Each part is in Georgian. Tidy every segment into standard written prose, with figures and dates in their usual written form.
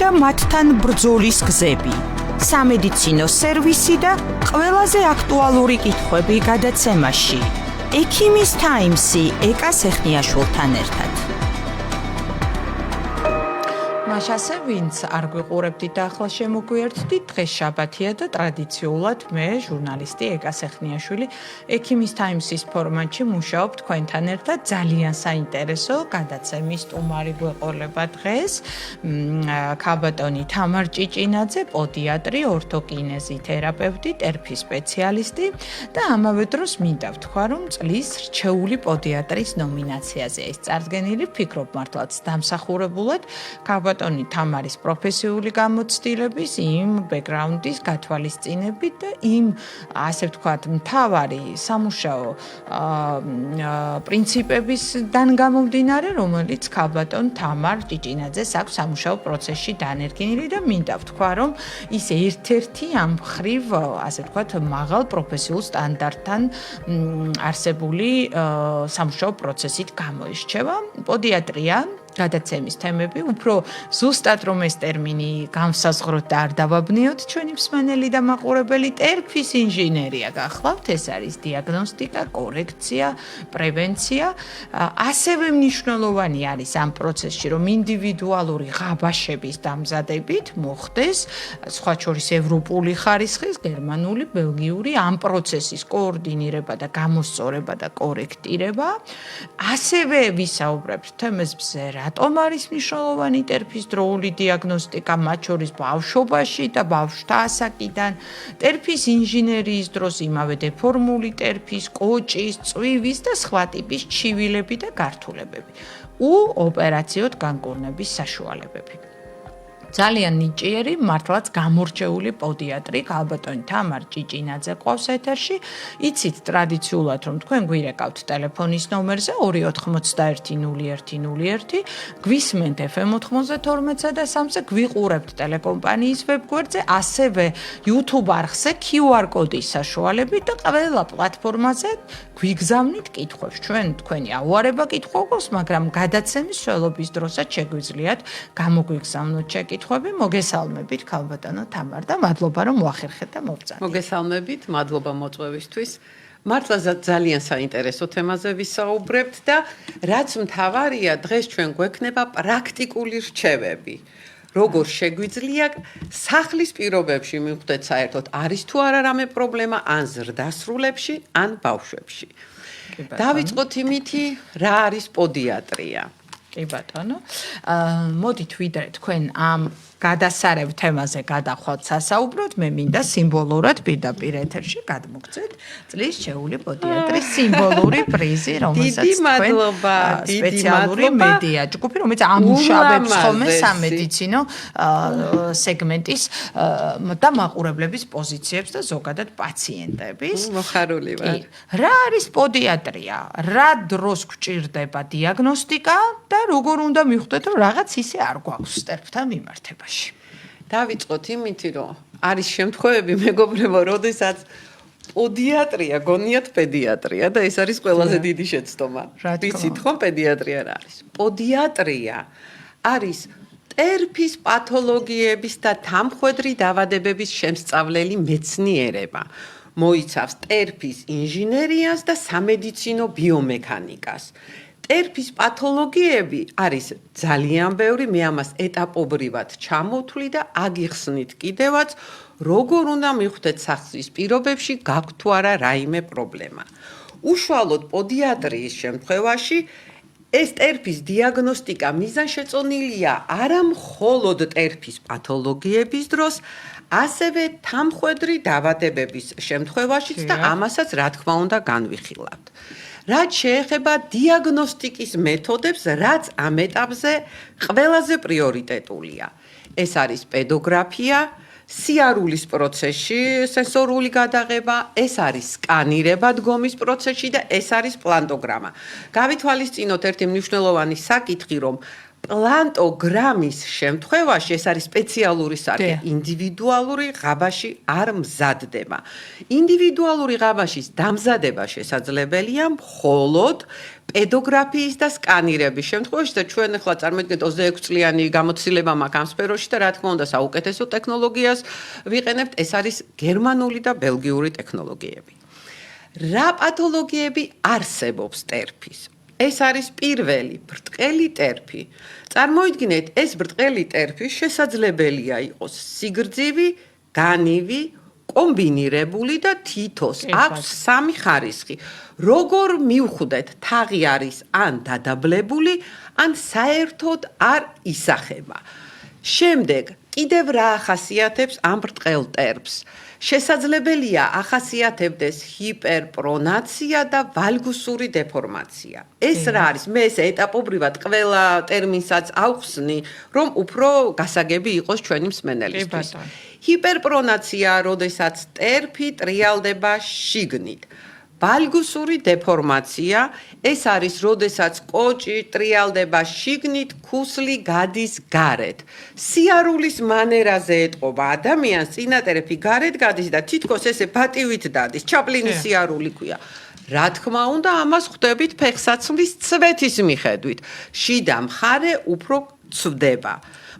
და მათთან ბრძოლის გზები, სამედიცინო სერვისი და ყველაზე აქტუალური კითხვები გადაცემაში. ექიმის თაიმსი ეკა სეხნიაშვილთან ერთად. მაშასე ვინც არ გვიყურებდით და ახლა შემოგვიერთდით, დღეს შაბათია და ტრადიციულად მე ჟურნალისტი ეკა სეხნიაშვილი ექიმის თაიმსის ფორმატში მუშაობ თქვენთან ერთად. ძალიან საინტერესო გადაცემის სტუმარი გვეყოლება დღეს ქაბატონი თამარ ჭიჭინაძე, პოდიატრი, ორთოკინეზი თერაპევტი, ტერფის სპეციალისტი და ამავე დროს მინდა ვთქვა, რომ წლის რჩეული პოდიატრის ნომინაციაზე ის წარდგენილი, ვფიქრობ მართლაც დამსახურებულად ქაბატონი თამარის პროფესიული გამოცდილების, იმ ბექგრაუნდის გათვალისწინებით და იმ, ასე ვთქვათ, მთავარი სამუშაო პრინციპებისგან გამომდინარე, რომელიც ქაბატონ თამარ ჭიჭინაძეს აქვს სამუშაო პროცესში დანერგინილი და მინდა ვთქვა, რომ ის ერთ-ერთი ამ მხრივ, ასე ვთქვათ, მაღალ პროფესიულ სტანდარტთან არსებული სამუშაო პროცესით გამოირჩევა. პოდიატრია გადაცემის თემები, უფრო ზუსტად რომ ეს ტერმინი განსაზღვროთ და არ დავაბნიოთ ჩვენი მსმენელი და მაყურებელი, ტერფის ინჟინერია გახლავთ, ეს არის დიაგნოსტიკა, კორექცია, პრევენცია. ასევე მნიშვნელოვანი არის ამ პროცესში, რომ ინდივიდუალური ღაბაშების დამზადებით მოხდეს, სხვა შორის ევროპული ხარისხის, გერმანული, ბელგიური ამ პროცესის კოორდინირება და გამოსწორება და კორექტირება. ასევე ვისაუბრებთ თემებზე, რატომ არის მნიშვნელოვანი ტერფის დროული დიაგნოსტიკა, მათ შორის ბავშვობაში და ბავშვთა ასაკიდან, ტერფის ინჟინერიის დროს იმავე დეფორმული ტერფის, კოჭის, წვივის და სხვა ტიპის ჩივილები და გართულებები, ოპერაციოდ განკურნების საშუალებები. ძალიან ნიჭიერი, მართლაც გამორჩეული პოდიატრი ქაბატონი თამარ ჭიჭინაძე ყავს ეთერში. იცით ტრადიციულად, რომ თქვენ გვირეკავთ ტელეფონის ნომერზე 2910101, გვისმენთ FM 92-სა და 3-ზე, გვიყურებთ ტელეკომპანიის ვებგვერდზე, ასევე YouTube არხზე QR კოდის საშუალებით და ყველა პლატფორმაზე გვიგზავნით კითხვებს. ჩვენ თქვენი აუარება კითხვა გვაქვს, მაგრამ გადაცემის სველობის დროსაც შეგვიძლიათ გამოგვიგზავნოთ შეკითხვები. მოგესალმებით ქალბატონო თამარ და მადლობა რომ მოახერხეთ და მოვწადეთ. მოგესალმებით, მადლობა მოწვევისთვის. მართლა ძალიან საინტერესო თემაზე ვისაუბრებთ და რაც მთავარია, დღეს ჩვენ გვექნება პრაქტიკული რჩევები. როგორ შეგვიძლია სახლის პირობებში მივხვდეთ საერთოდ არის თუ არა რამე პრობლემა ან ზრდასრულებში, ან ბავშვებში. დავიწყოთ იმითი, რა არის პოდიატრია. კი ბატონო, მოდით ვიდრე თქვენ ამ გადასარევ თემაზე გადახვალთ სასაუბროთ, მე მინდა სიმბოლურად პირდაპირ ეთერში გადმოგცეთ წლის რჩეული პოდიატრის სიმბოლური პრიზი, რომელსაც თქვენ სპეციალური მედია ჯგუფი, რომელიც ამუშავებს ხოლმე სამედიცინო სეგმენტის და მაყურებლების პოზიციებს და ზოგადად პაციენტების. მოხარული ვარ. რა არის პოდიატრია? რა დროს გვჭირდება დიაგნოსტიკა და როგორ უნდა მივხვდეთ, რომ რაღაც ისე არ გვაქვს ტერფთან მიმართებაში? დავიწყოთ იმითი, რომ არის შემთხვევები, მეგობრებო, როდესაც პოდიატრია გონიათ პედიატრია და ეს არის ყველაზე დიდი შეცდომა. ვიცით ხომ პედიატრია რა არის? პოდიატრია არის ტერფის პათოლოგიების და თამხვედრი დაავადებების შემსწავლელი მეცნიერება. მოიცავს ტერფის ინჟინერიას და სამედიცინო ბიომექანიკას. ტერფის პათოლოგიები არის ძალიან ბევრი, მე ამას ეტაპობრივად ჩამოვთვლი და აგიხსნით კიდევაც, როგორ უნდა მივხვდეთ სახლის პირობებში, გაქვთ თუ არა რაიმე პრობლემა. უშუალოდ პოდიატრიის შემთხვევაში ეს ტერფის დიაგნოსტიკა მიზანშეწონილია არა მხოლოდ ტერფის პათოლოგიების დროს, ასევე თამხვედრი დაავადებების შემთხვევაშიც და ამასაც რა თქმა უნდა განვიხილავთ. რაც შეეხება დიაგნოსტიკის მეთოდებს, რაც ამ ეტაპზე ყველაზე პრიორიტეტულია. ეს არის პედოგრაფია, სიარულის პროცესში სენსორული გადაღება, ეს არის სკანირება დგომის პროცესში და ეს არის პლანტოგრამა. გავითვალისწინოთ ერთი მნიშვნელოვანი საკითხი, რომ პლანტოგრამის შემთხვევაში ეს არის სპეციალური სარკე, დიახ. ინდივიდუალური ღაბაში არ მზადდება. ინდივიდუალური ღაბაშის დამზადება შესაძლებელია მხოლოდ პედოგრაფიის და სკანირების შემთხვევაში და ჩვენ ახლა წარმოვიდგინეთ 26 წლიანი გამოცდილება მაქვს ამ სფეროში და რა თქმა უნდა საუკეთესო ტექნოლოგიას ვიყენებთ, ეს არის გერმანული და ბელგიური ტექნოლოგიები. რა პათოლოგიები არსებობს ტერფის? ეს არის პირველი ბრტყელი ტერფი. წარმოიდგინეთ, ეს ბრტყელი ტერფი შესაძლებელია იყოს სიგრძივი, განივი, კომბინირებული და თითოს აქვს სამი ხარისხი. როგორ მივხვდეთ, თაღი არის ან დადაბლებული, ან საერთოდ არ ისახება. შემდეგ, კიდევ რა ახასიათებს ამ ბრტყელ ტერფს? შესაძლებელია ახასიათებდეს ჰიპერპრონაცია და ვალგუსური დეფორმაცია. ეს რა არის? მე ეს ეტაპობრივად ყველა ტერმინსაც ავხსნი, რომ უფრო გასაგები იყოს ჩვენი მსმენელისთვის. ჰიპერპრონაცია, როდესაც ტერფი ტრიალდება შიგნით. ვალგუსური დეფორმაცია, ეს არის, როდესაც კოჭი ტრიალდება შიგნით, ქუსლი გადის გარეთ. სიარულის მანერაზე ეტყობა ადამიანს, წინატერფი გარეთ გადის და თითქოს ესე ბატივით დადის, ჩაპლინის სიარული ქვია. რა თქმა უნდა, ამას ხვდებით ფეხსაცმლის ცვეთის მიხედვით. შიდა მხარე უფრო ცვდება.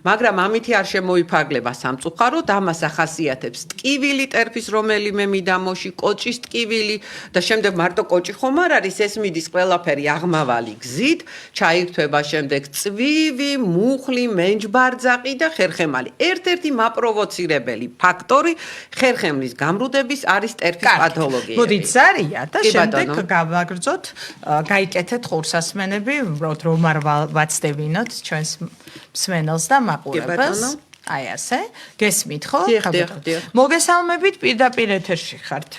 მაგრამ ამითი არ შემოიფარგლება სამწუხაროდ, ამას ახასიათებს ტკივილი ტერფის რომელიმე მიდამოში, კოჭის ტკივილი და შემდეგ მარტო კოჭი ხომ არ არის, ეს მიდის ყველაფერი აღმავალი გზით, ჩაირთვება შემდეგ წვივი, მუხლი, მენჯბარძაყი და ხერხემალი. ერთ-ერთი მაპროვოცირებელი ფაქტორი ხერხემლის გამრუდების არის ტერფის პათოლოგიები. მოდით ზარია და შემდეგ გავაგრძოთ, გაიკეთეთ ხურსასმენები, უბრალოდ რომ არ ვაცდებინოთ ჩვენს მსმენელს და მაყურებელს. აი ასე. გესმით ხო? მოგესალმებით, პირდაპირ ეთერში ხართ.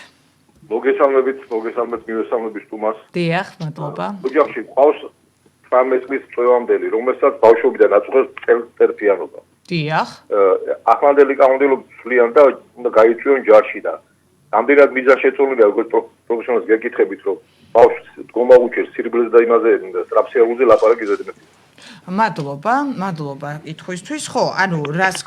მოგესალმებით, მივესალმებით სტუმარს. დიახ, მადლობა. ოჯახში ყავს 13 წლის წვევამდელი, რომელსაც ბავშვობიდან აწუხებს ტერფიანობა. დიახ. ახლანდელი კანონმდებლობა ცვლიან და უნდა გაიწვიონ ჯარში და ამდენად მიზანშეწონილია, როგორც პროფესიონალს გეკითხებით, რომ ბავშვს დგომა უჭერს სირბილეს და იმაზე სტრაფსიარულზე ლაპარაკი ზედმეტი. მადლობა კითხვისთვის. ხო, ანუ რას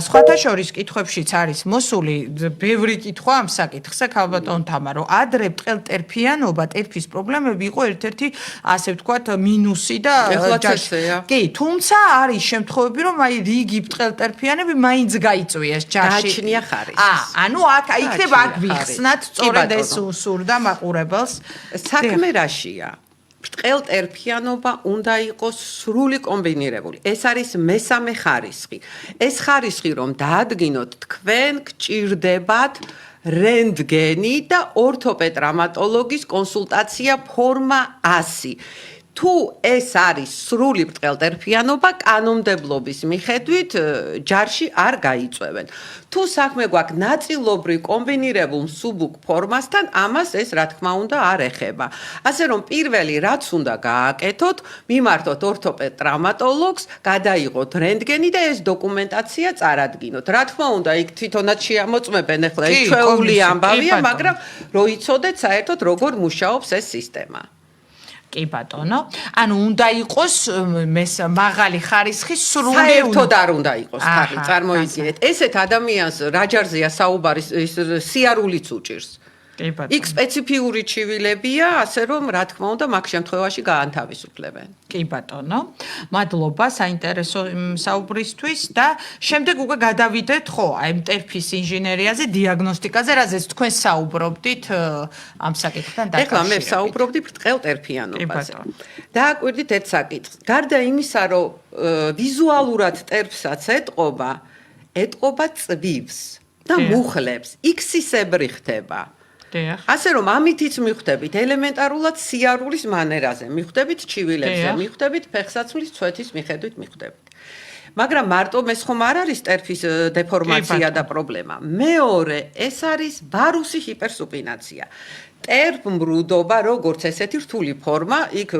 სხვათა შორის კითხვებშიც არის მოსული ბევრი კითხვა ამ საკითხზე, ქალბატონ თამა, რომ ადრე ბრტყელ ტერფიანობა, ტერფის პრობლემები იყო ერთ-ერთი, ასე ვთქვათ, მინუსი და კი, თუმცა არის შემთხვევები, რომ აი რიგი ბრტყელ ტერფიანები მაინც გაიწვიეს ჯარში. გააჩნია ხარისხს. ანუ იქნება აქ ვიხსნათ, სწორედ ეს უსურდა მაყურებელს. საქმე რაშია? ბრტყელ ტერფიანობა უნდა იყოს სრული კომბინირებული. ეს არის მესამე ხარისხი. ეს ხარისხი რომ დაადგინოთ, თქვენ გჭირდებათ რენტგენი და ორთოპედრამატოლოგის კონსულტაცია ფორმა 100. თუ ეს არის სრული ბრტყელ ტერფიანობა, კანონმდებლობის მიხედვით ჯარში არ გაიწვევენ. თუ საქმე გვაქვს ნაწილობრივ კომბინირებულ მსუბუქ ფორმასთან, ამას ეს რა თქმა უნდა არ ეხება. ასე რომ პირველი რაც უნდა გააკეთოთ, მიმართოთ ორთოპედ-ტრამატოლოგს, გადაიღოთ რენტგენი და ეს დოკუმენტაცია წარადგინოთ. რა თქმა უნდა, იქ თვითონაც შეამოწმებენ, ახლა ეს ჩვეული ამბავია, მაგრამ რო იცოდეთ საერთოდ როგორ მუშაობს ეს სისტემა. კი ბატონო. ანუ უნდა იყოს მაღალი ხარისხი სრული საერთოდ არ უნდა იყოს ხარი, წარმოიდგინეთ. ესეთ ადამიანს რა ჯარზეა საუბარი, სიარულიც უჭირს. იქ სპეციფიური ჩივილებია, ასე რომ რა თქმა უნდა მაგ შემთხვევაში გაანთავისუფლებენ. კი ბატონო. მადლობა საინტერესო საუბრისთვის და შემდეგ უკვე გადავიდეთ, ხო, აი ტერფის ინჟინერიაზე, დიაგნოსტიკაზე, რაზეც თქვენ საუბრობდით ამ საკითხთან დაკავშირებით. ეხლა მე საუბრობდი ბრტყელ ტერფიანობაზე. დააკვირდით ერთ საკითხს. გარდა იმისა, რომ ვიზუალურად ტერფსაც ეტყობა წვივს და მუხლებს, იქსისებრი ხდება. ასე რომ ამითიც მივხვდებით ელემენტარულად სიარულის მანერაზე, მივხვდებით ჩივილებზე, მივხვდებით ფეხსაცმლის ცვეთის მიხედვით მივხვდებით. მაგრამ მარტო ეს ხომ არ არის ტერფის დეფორმაცია და პრობლემა. მეორე, ეს არის ვარუსი ჰიპერსუპინაცია. ტერფმრუდობა, როგორც ესეთი რთული ფორმა, იქ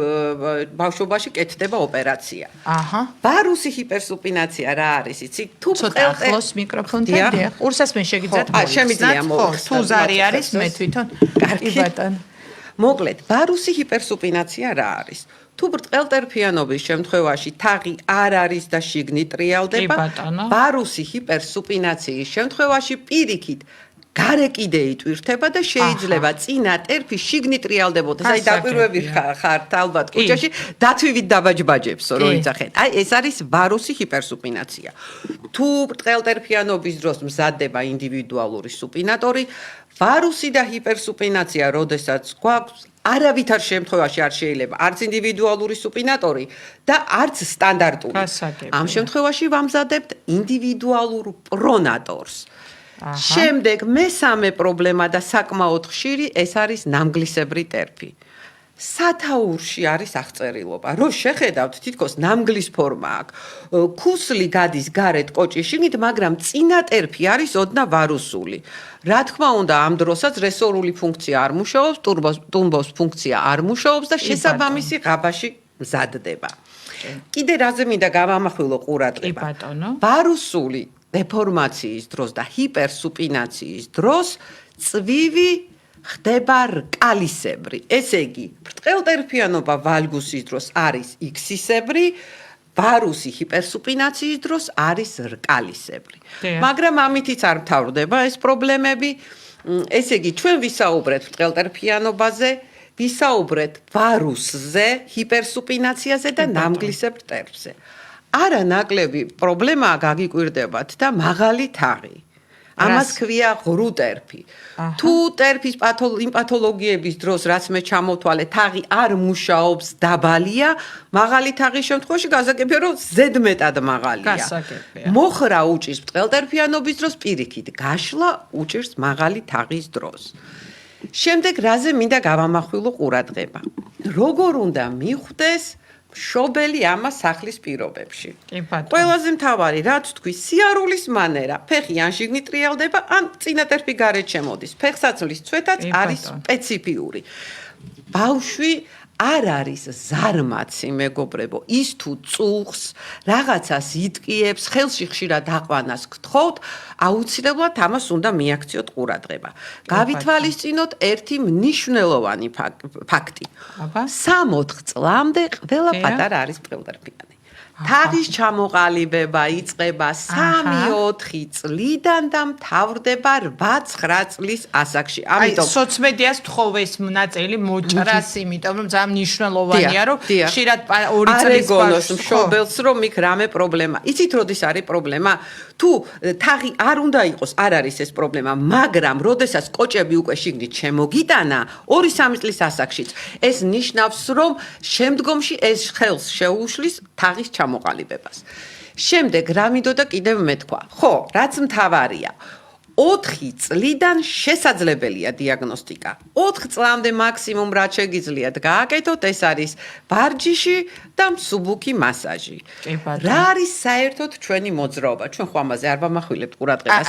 ბავშვობაში კეთდება ოპერაცია. ვარუსი ჰიპერსუპინაცია რა არის, იცი? თუ ცოტა ახლოს მიკროფონთან დიახ. ყურსასმენ შეგიძლიათ მოიხსნათ? შემიძლია მოვიხსნათ. თუ ზარი არის, მე თვითონ. კი ბატონო. მოკლედ, ვარუსი ჰიპერსუპინაცია რა არის? თუ ბრტყელტერფიანობის შემთხვევაში თაღი არ არის და შიგნით ტრიალდება, ვარუსი ჰიპერსუპინაციის შემთხვევაში პირიქით გარე კიდე იტვირთება და შეიძლება წინა ტერფი შიგნით ტრიალდებოდეს. აი დაკვირვები ხართ ალბათ კუჩაში, დათვივით დაბაჯბაჯებს რო იცახეთ. აი ეს არის ვარუსი ჰიპერსუპინაცია. თუ ბრტყელტერფიანობის დროს მზადდება ინდივიდუალური სუპინატორი, ვარუსი და ჰიპერსუპინაცია, როდესაც გვაქვს არავითარ შემთხვევაში არ შეიძლება არც ინდივიდუალური სუპინატორი და არც სტანდარტული. ამ შემთხვევაში ვამზადებთ ინდივიდუალურ პრონატორს. შემდეგ მესამე პრობლემა და საკმაოდ ხშირი ეს არის ნამგლისებრი ტერფი. სათაურში არის აღწერილობა. რო შეხედავთ, თითქოს ნამგლის ფორმა აქვს. ქუსლი გადის გარეთ კოჭის შიგნით, მაგრამ წინა ტერფი არის ოდნავ ვარუსული. რა თქმა უნდა, ამ დროსაც რესორული ფუნქცია არ მუშაობს, ტუმბოს ფუნქცია არ მუშაობს და შესაბამისი ღაბაში მზადდება. კიდე რაზე მინდა გავამახვილო ყურადღება. ვარუსული დეფორმაციის დროს და ჰიპერსუპინაციის დროს წვივი ხდება რკალისებრი. ესე იგი, ბრტყელტერფიანობა ვალგუსის დროს არის X-ისებრი, ვარუსი ჰიპერსუპინაციის დროს არის რკალისებრი. მაგრამ ამითიც არ მთავრდება ეს პრობლემები. ესე იგი, ჩვენ ვისაუბრეთ ბრტყელტერფიანობაზე, ვისაუბრეთ ვარუსზე, ჰიპერსუპინაციაზე და ნამგლისებრ ტერფზე. არა ნაკლები პრობლემაა გაგიკვირდებათ და მაღალი თაღი. ამას ქვია ღრუ ტერფი. თუ ტერფის პათოლოგიების დროს რაც მე ჩამოთვალე, თაღი არ მუშაობს, დაბალია, მაღალი თაღის შემთხვევაში გასაგებია, რომ ზედმეტად მაღალია. მოხრა უჭირს ბრტყელტერფიანობის დროს, პირიქით გაშლა უჭირს მაღალი თაღის დროს. შემდეგ რაზე მინდა გავამახვილო ყურადღება. როგორ უნდა მიხვდეს მშობელი ამას სახლის პირობებში. ყველაზე მთავარი, რაც თქვი, სიარულის მანერა, ფეხი ან შიგნით ტრიალდება, ან წინა ტერფი გარეთ შემოდის. ფეხსაცმლის ცვეთაც არის სპეციფიური. ბავშვი არ არის ზარმაცი, მეგობრებო, ის თუ წუხს, რაღაცას იტკიებს, ხელში ხშირად აყვანას გთხოვთ, აუცილებლად ამას უნდა მიაქციოთ ყურადღება. გავითვალისწინოთ ერთი მნიშვნელოვანი ფაქტი. 3-4 წლამდე ყველა პატარა არის ბრტყელტერფიანი. თაღის ჩამოყალიბება იწყება 3-4 წლიდან და მთავრდება 8-9 წლის ასაკში. ამიტომ სოციმედიას თხოვეს ნაწილი მოჭრას, იმიტომ რომ ძალიან მნიშვნელოვანია, რომ ხშირად 2 წლის გონოს მშობელს რომ იქ რამე პრობლემა. იცით როდის არის პრობლემა? თუ თაღი არ უნდა იყოს, არ არის ეს პრობლემა, მაგრამ როდესაც კოჭები უკვე შიგნით შემოგიტანა 2-3 წლის ასაკშიც, ეს ნიშნავს, რომ შემდგომში ეს ხელს შეუშლის თაღის ჩამოყალიბებას. შემდეგ რა მინდოდა კიდევ მეთქვა? ხო, რაც მთავარია. 4 წლიდან შესაძლებელია დიაგნოსტიკა. 4 წლამდე მაქსიმუმ რაც შეგიძლიათ გააკეთოთ, ეს არის ვარჯიში და მსუბუქი მასაჟი. რა არის საერთოდ ჩვენი მოძრაობა? ჩვენ ხო ამაზე არ ვამახვილებთ ყურადღებას.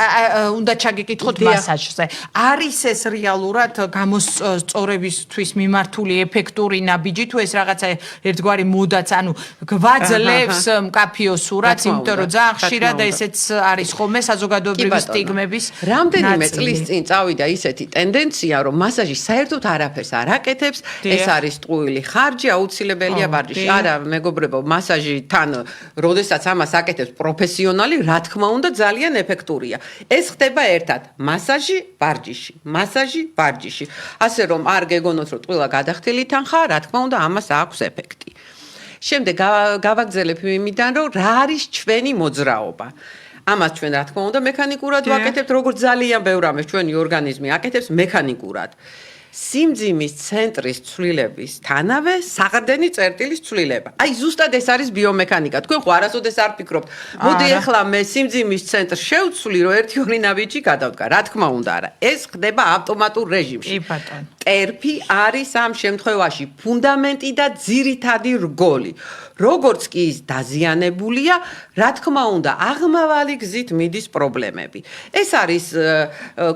უნდა ჩაგიკითხოთ მასაჟზე. არის ეს რეალურად გამოსწორებისთვის მიმართული ეფექტური ნაბიჯი თუ ეს რაღაცა ერთგვარი მოდაც, ანუ გვაძლევს მკაფიო სურათს, იმიტომ რომ ძალიან ხშირად ესეც არის ხოლმე საზოგადოებრივი სტიგმების რამდენიმე წლის წინ წავიდა ისეთი ტენდენცია, რომ მასაჟი საერთოდ არაფერს არ აკეთებს, ეს არის ტყუილი ხარჯი, აუცილებელია ვარჯიში. არა, მეგობრებო, მასაჟი თან, როდესაც ამას აკეთებს პროფესიონალი, რა თქმა უნდა, ძალიან ეფექტურია. ეს ხდება ერთად, მასაჟი, ვარჯიში, მასაჟი, ვარჯიში. ასე რომ არ გეგონოთ, რომ ტყუილა გადახდილი თან ხარ, რა თქმა უნდა, ამას აქვს ეფექტი. შემდეგ გავაგრძელებ იმიდან, რომ რა არის ჩვენი მოძრაობა. ამას ჩვენ რა თქმა უნდა მექანიკურად ვაკეთებთ, როგორც ძალიან ბევრ ამას ჩვენი ორგანიზმი აკეთებს მექანიკურად. სიმძიმის ცენტრის ცვლილების თანავე საყრდენი წერტილის ცვლილება. აი ზუსტად ეს არის ბიომექანიკა. თქვენ ხო არასოდეს არ ფიქრობთ, მოდი ახლა მე სიმძიმის ცენტრს შევცვლი, რომ 1-2 ნაბიჯი გადავდგა. რა თქმა უნდა არა. ეს ხდება ავტომატურ რეჟიმში. ტერფი არის ამ შემთხვევაში ფუნდამენტი და ძირითადი რგოლი. როგორც კი ის დაზიანებულია, რა თქმა უნდა, აღმავალი გზით მიდის პრობლემები. ეს არის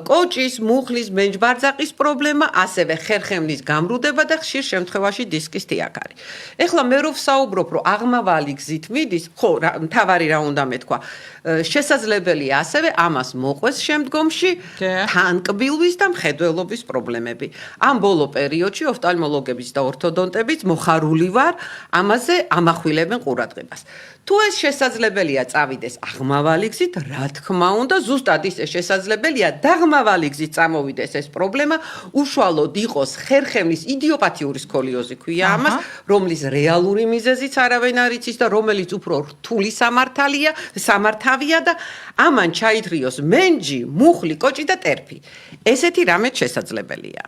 კოჭის, მუხლის, მენჯბარძაყის პრობლემა, ასევე ხერხემლის გამრუდება და ხშირ შემთხვევაში დისკის თიაქარი. ეხლა მე რო ვსაუბრობ, რომ აღმავალი გზით მიდის, ხო, მთავარი რა უნდა მეთქვა, შესაძლებელია ასევე ამას მოყვეს შემდგომში თანკბილვის და მხედველობის პრობლემები. ამ ბოლო პერიოდში ოფთალმოლოგებიც და ორთოდონტებიც მოხარული ვარ, ამაზე ამახვილებენ ყურადღებას. თუ ეს შესაძლებელია წავიდეს აღმავალი გზით, რა თქმა უნდა, ზუსტად ისე შესაძლებელია დაღმავალი გზით წამოვიდეს ეს პრობლემა, უშუალოდ იყოს ხერხემლის იდიოპათიური სკოლიოზი ქვია ამას, რომლის რეალური მიზეზიც არავინ არ იცის და რომელიც უფრო რთული სამართავია და ამან ჩაითრიოს მენჯი, მუხლი, კოჭი და ტერფი. ესეთი რამე შესაძლებელია.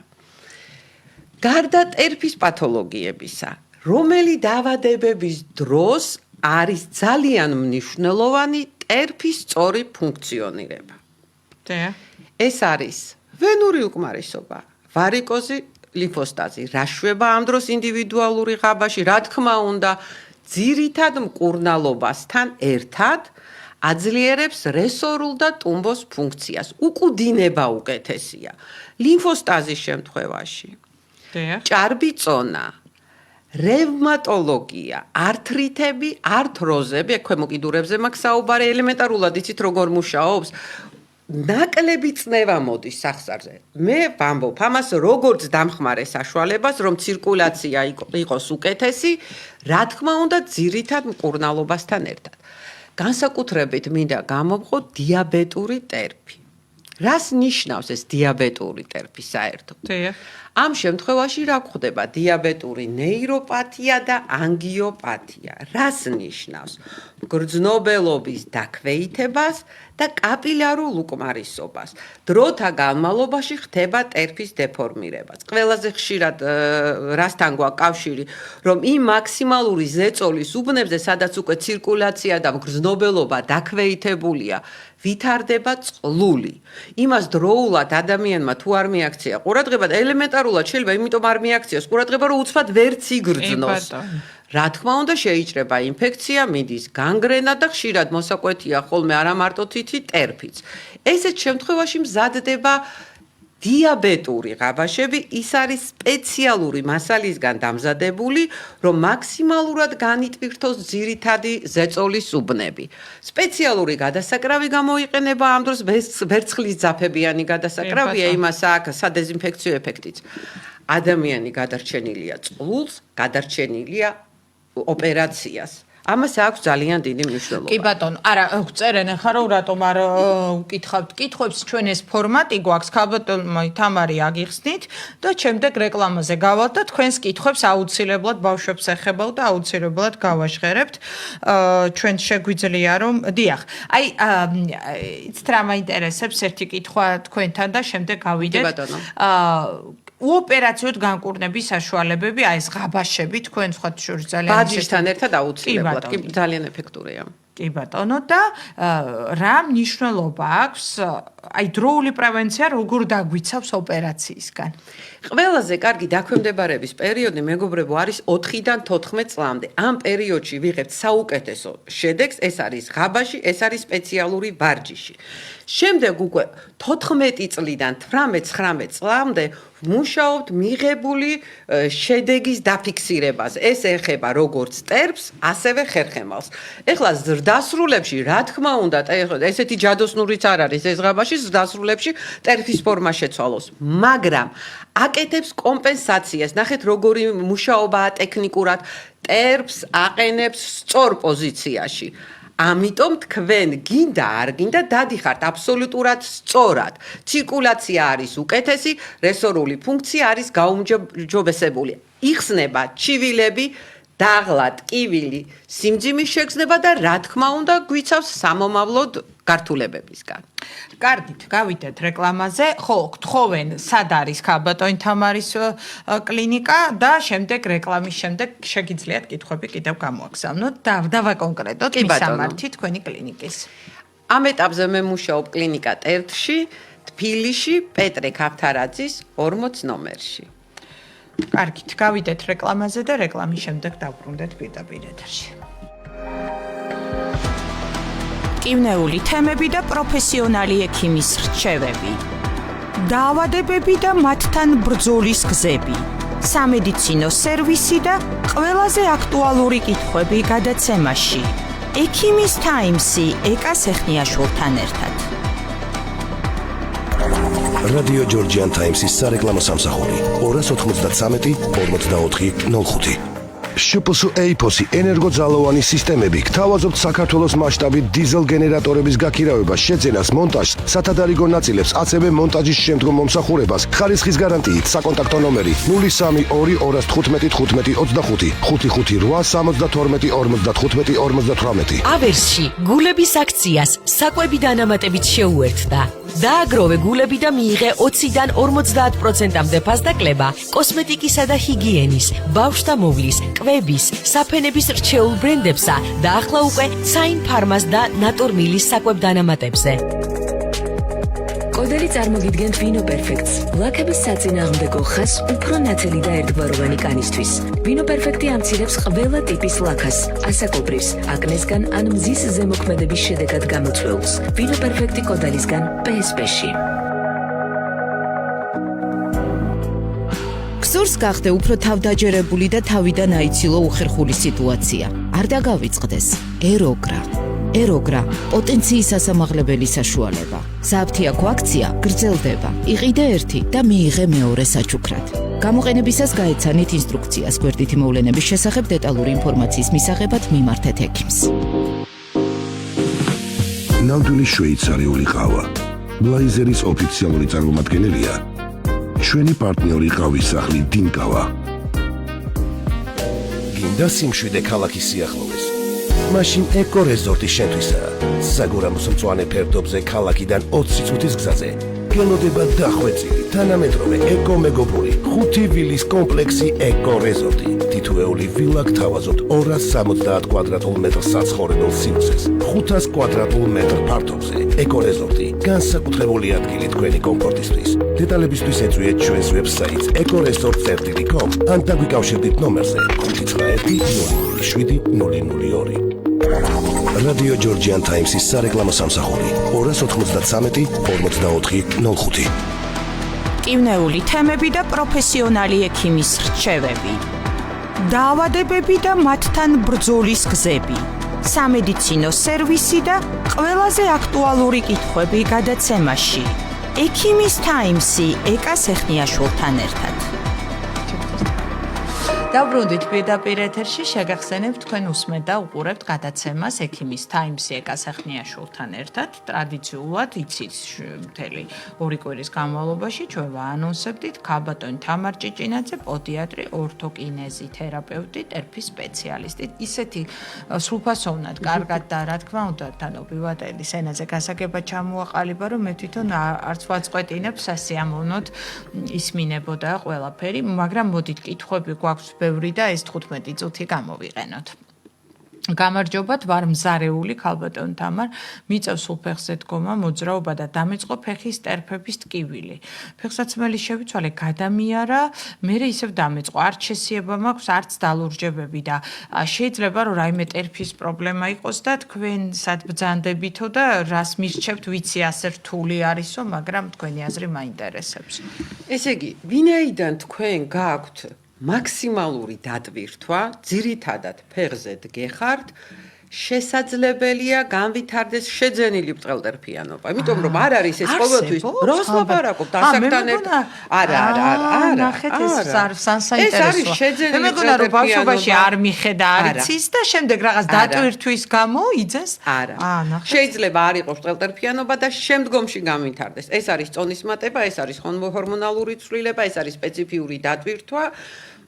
გარდა ტერფის პათოლოგიებისა, რომელი დაავადებების დროს არის ძალიან მნიშვნელოვანი ტერფის სწორი ფუნქციონირება. ეს არის ვენური უკმარისობა, ვარიკოზი, ლიმფოსტაზი, რაშვება ამ დროს ინდივიდუალური ღაბაში, რა თქმა უნდა, ძირითად მკურნალობასთან ერთად აძლიერებს რესორულ და ტუმბოს ფუნქციას. უკუდინება უკეთესია. ლიმფოსტაზის შემთხვევაში ჭარბი წონა, რევმატოლოგია, ართრიტები, ართროზები, ქვემო კიდურებზე მაქვს საუბარი, ელემენტარულად იცით როგორ მუშაობს. ნაკლები წნევა მოდის სახსარზე. მე ვამბობ ამას როგორც დამხმარე საშუალებას, რომ ცირკულაცია იყოს უკეთესი, რა თქმა უნდა, ძირითად მკურნალობასთან ერთად. განსაკუთრებით მინდა გამოვყო დიაბეტური ტერფი. რას ნიშნავს ეს დიაბეტური ტერფი საერთოდ? ამ შემთხვევაში რა გვხდება? დიაბეტური ნეიროპათია და ანგიოპათია. რას ნიშნავს? გრძნობელობის დაქვეითებას და კაპილარულ უკმარისობას. დროთა განმავლობაში ხდება ტერფის დეფორმირებაც. ყველაზე ხშირად რასთან გვაქვს კავშირი, რომ იმ მაქსიმალური ზეწოლის უბნებზე, სადაც უკვე ცირკულაცია და გრძნობელობა დაქვეითებულია, ვითარდება წყლული. იმას დროულად ადამიანმა თუ არ მიაქცია ყურადღება, ელემენტარულად შეიძლება იმიტომ არ მიაქციოს ყურადღება, რომ უცბად ვერც იგრძნოს. რა თქმა უნდა, შეიჭრება ინფექცია, მიდის განგრენა და ხშირად მოსაკვეთია ხოლმე არა მარტო თითი ტერფიც. ესეთ შემთხვევაში მზადდება დიაბეტური ღაბაშები, ის არის სპეციალური მასალისგან დამზადებული, რომ მაქსიმალურად განიტვირთოს ძირითადი ზეწოლის უბნები. სპეციალური გადასაკრავი გამოიყენება ამ დროს ვერცხლის ძაფებიანი გადასაკრავია, იმას აქვს სადეზინფექციო ეფექტიც. ადამიანი გადარჩენილია წყლულს, გადარჩენილია ოპერაციას. ამას აქვს ძალიან დიდი მნიშვნელობა. კი ბატონო, არა, წერენ ახლა რომ რატომ არ უკითხავთ კითხვებს, ჩვენ ეს ფორმატი გვაქვს, ქალბატონო თამარი აგიხსნით და შემდეგ რეკლამაზე გავალთ და თქვენს კითხვებს აუცილებლად ბავშვებს ეხებაო და აუცილებლად გავაჟღერებთ. ჩვენ შეგვიძლია რომ დიახ. აი, იცით რა მაინტერესებს ერთი კითხვა თქვენთან და შემდეგ გავიდეთ. უოპერაციოდ განკურნების საშუალებები, აი ეს ღაბაშები თქვენ სხვა შორის ძალიან ბაჯისთან ერთად აუცილებლად, კი ძალიან ეფექტურია. კი ბატონო და რა მნიშვნელობა აქვს აი დროული პრევენცია როგორ დაგვიცავს ოპერაციისგან? ყველაზე კარგი დაქვემდებარების პერიოდი მეგობრებო არის 4-დან 14 წლამდე. ამ პერიოდში ვიღებთ საუკეთესო შედეგს, ეს არის ღაბაში, ეს არის სპეციალური ვარჯიში. შემდეგ უკვე 14 წლიდან 18-19 წლამდე მუშაობთ მიღებული შედეგის დაფიქსირებაზე. ეს ეხება როგორც ტერფს, ასევე ხერხემალს. ეხლა ზრდასრულებში, რა თქმა უნდა, ესეთი ჯადოსნურიც არ არის ეს ღაბაში, ზრდასრულებში ტერფის ფორმა შეცვალოს, მაგრამ აკეთებს კომპენსაციას. ნახეთ როგორი მუშაობაა ტექნიკურად, ტერფს აყენებს სწორ პოზიციაში. ამიტომ თქვენ გინდა არ გინდა დადიხართ აბსოლუტურად სწორად. ცირკულაცია არის უკეთესი, რესორული ფუნქცია არის გაუმჯობესებული. იხსნება ჩივილები, დაღლა, ტკივილი, სიმძიმის შეგრძნება და რა თქმა უნდა გვიცავს სამომავლოდ გართულებებისგან. კარგით, გავიდეთ რეკლამაზე. ხო, გთხოვენ, სად არის ქალბატონი თამარის კლინიკა და შემდეგ რეკლამის შემდეგ შეგიძლიათ კითხვები კიდევ გამოაგზავნოთ და დავაკონკრეტოთ მისამართი თქვენი კლინიკის. ამ ეტაპზე მე მუშაობ კლინიკა ტერტში, თბილისში, პეტრე ქავთარაძის 40 ნომერში. კარგით, გავიდეთ რეკლამაზე და რეკლამის შემდეგ დავბრუნდეთ პირდაპირ ეთერში. კივნეული თემები და პროფესიონალი ექიმის რჩევები. დაავადებები და მათთან ბრძოლის გზები. სამედიცინო სერვისი და ყველაზე აქტუალური კითხვები გადაცემაში. ექიმის თაიმსი ეკა სეხნიაშვილთან ერთად. რადიო ჯორჯიან თაიმსის სარეკლამო სამსახური 293 44 05. შპს ეიფოსი ენერგოძალოვანი სისტემები გთავაზობთ საქართველოს მასშტაბით დიზელ გენერატორების გაქირავებას, შეძენას, მონტაჟს, სათადარიგო ნაწილებს, ასევე მონტაჟის შემდგომ მომსახურებას, ხარისხის გარანტიით, საკონტაქტო ნომერი 0322151525 558 ავერსში გულების აქციას საკვები დანამატებით შეუერთდა. დააგროვე გულები და მიიღე 20-დან 50%-მდე ფასდაკლება კოსმეტიკისა და ჰიგიენის, ბავშვთა მოვლის, კვების, საფენების რჩეულ ბრენდებსა და ახლა უკვე საინ ფარმას და ნატორმილის საკვებ დანამატებზე. კოდელი წარმოგიდგენთ ვინო პერფექტს. ლაქების საწინააღმდეგო ხას უფრო ნათელი და ერთგვაროვანი კანისთვის. ვინო პერფექტი ამცირებს ყველა ტიპის ლაქას, ასაკობრივს, აკნესგან ან მზის ზემოქმედების შედეგად გამოწვეულს. ვინო პერფექტი კოდელისგან PSP-ში. გსურს გახდე უფრო თავდაჯერებული და თავიდან აიცილო უხერხული სიტუაცია. არ დაგავიწყდეს. ეროგრა პოტენციის ასამაღლებელი საშუალება. სააფთიაქო აქცია გრძელდება. იყიდე ერთი და მიიღე მეორე საჩუქრად. გამოყენებისას გაეცანით ინსტრუქციას გვერდითი მოვლენების შესახებ დეტალური ინფორმაციის მისაღებად მიმართეთ ექიმს. ნამდვილი შვეიცარიული ყავა. ბლაიზერის ოფიციალური წარმომადგენელია ჩვენი პარტნიორი ყავის სახლი დინკავა. გინდა სიმშვიდე ქალაქის სიახლოვეს. მაშინ ეკო რეზორტი შენთვისაა. საგურამოს მწვანე ფერდობზე ქალაქიდან 20 წუთის გზაზე. გელოდება დახვეწილი, თანამედროვე ეკო მეგობური 5 ვილის კომპლექსი ეკო რეზორტი. თითოეული ვილა გთავაზობთ 270 კვადრატულ მეტრ საცხოვრებელ სივრცეს, 500 კვადრატულ მეტრ ფართობზე. ეკო რეზორტი განსაკუთრებული ადგილი თქვენი კომფორტისთვის. დეტალებისთვის ეწვიეთ ჩვენს ვებსაიტს ecoresort.com ან დაგვიკავშირდით ნომერზე 5910702. რადიო ჯორჯიან თაიმსის სარეკლამო სამსახური 293 44 05. კივნეული თემები და პროფესიონალი ექიმის რჩევები. დაავადებები და მათთან ბრძოლის გზები. სამედიცინო სერვისი და ყველაზე აქტუალური კითხვები გადაცემაში. ექიმის თაიმსი ეკა სეხნიაშვილთან ერთად. დავბრუნდით პირდაპირ ეთერში, შეგახსენებთ თქვენ უსმენთ და უყურებთ გადაცემას ექიმის თაიმსი ეკა სეხნიაშვილთან ერთად. ტრადიციულად იცით მთელი ორი კვირის განმავლობაში ჩვენ ვაანონსებდით ქალბატონი თამარ ჭიჭინაძე, პოდიატრი, ორთოკინეზი თერაპევტი, ტერფის სპეციალისტი. ისეთი სრულფასოვნად, კარგად და რა თქმა უნდა, თანობრივად ენაზე გასაგებად ჩამოაყალიბა, რომ მე თვითონ არც ვაწყვეტინებ სასიამოვნოდ ისმინებოდა ყველაფერი, მაგრამ მოდით კითხვები გვაქვს ბევრი და ეს 15 წუთი გამოვიყენოთ. გამარჯობათ, ვარ მზარეული ქალბატონ თამარ, მიწევს სულფეხზე დგომა, მოძრაობა და დამეწყო ფეხის ტერფების ტკივილი. ფეხსაცმელი შევიცვალე, გადამიარა, მერე ისევ დამეწყო. არც შესიება მაქვს, არც დალურჯებები და შეიძლება რომ რაიმე ტერფის პრობლემა იყოს და თქვენ სად ბრძანდებითო და რას მირჩევთ, ვიცი ასე რთული არისო, მაგრამ თქვენი აზრი მაინტერესებს. ესე იგი, ვინაიდან თქვენ გაქვთ მაქსიმალური დატვირთვა, ძირითადად ფეხზე დგეხართ, შესაძლებელია განვითარდეს შეძენილი ბრწყელტერფიანობა. იმიტომ რომ არ არის ეს ყოველთვის დროს ლაპარაკობთ ასაკთან ერთად. არა. ნახეთ ეს საინტერესოა. მე მეგონა რომ ბავშვობაში არ მიხედა არიცის და შემდეგ რაღაც დატვირთვის გამო იძეს. არა. შეიძლება არ იყოს ბრწყელტერფიანობა და შემდგომში განვითარდეს. ეს არის წონის მატება, ეს არის ჰორმონალური ცვლილება, ეს არის სპეციფიური დატვირთვა.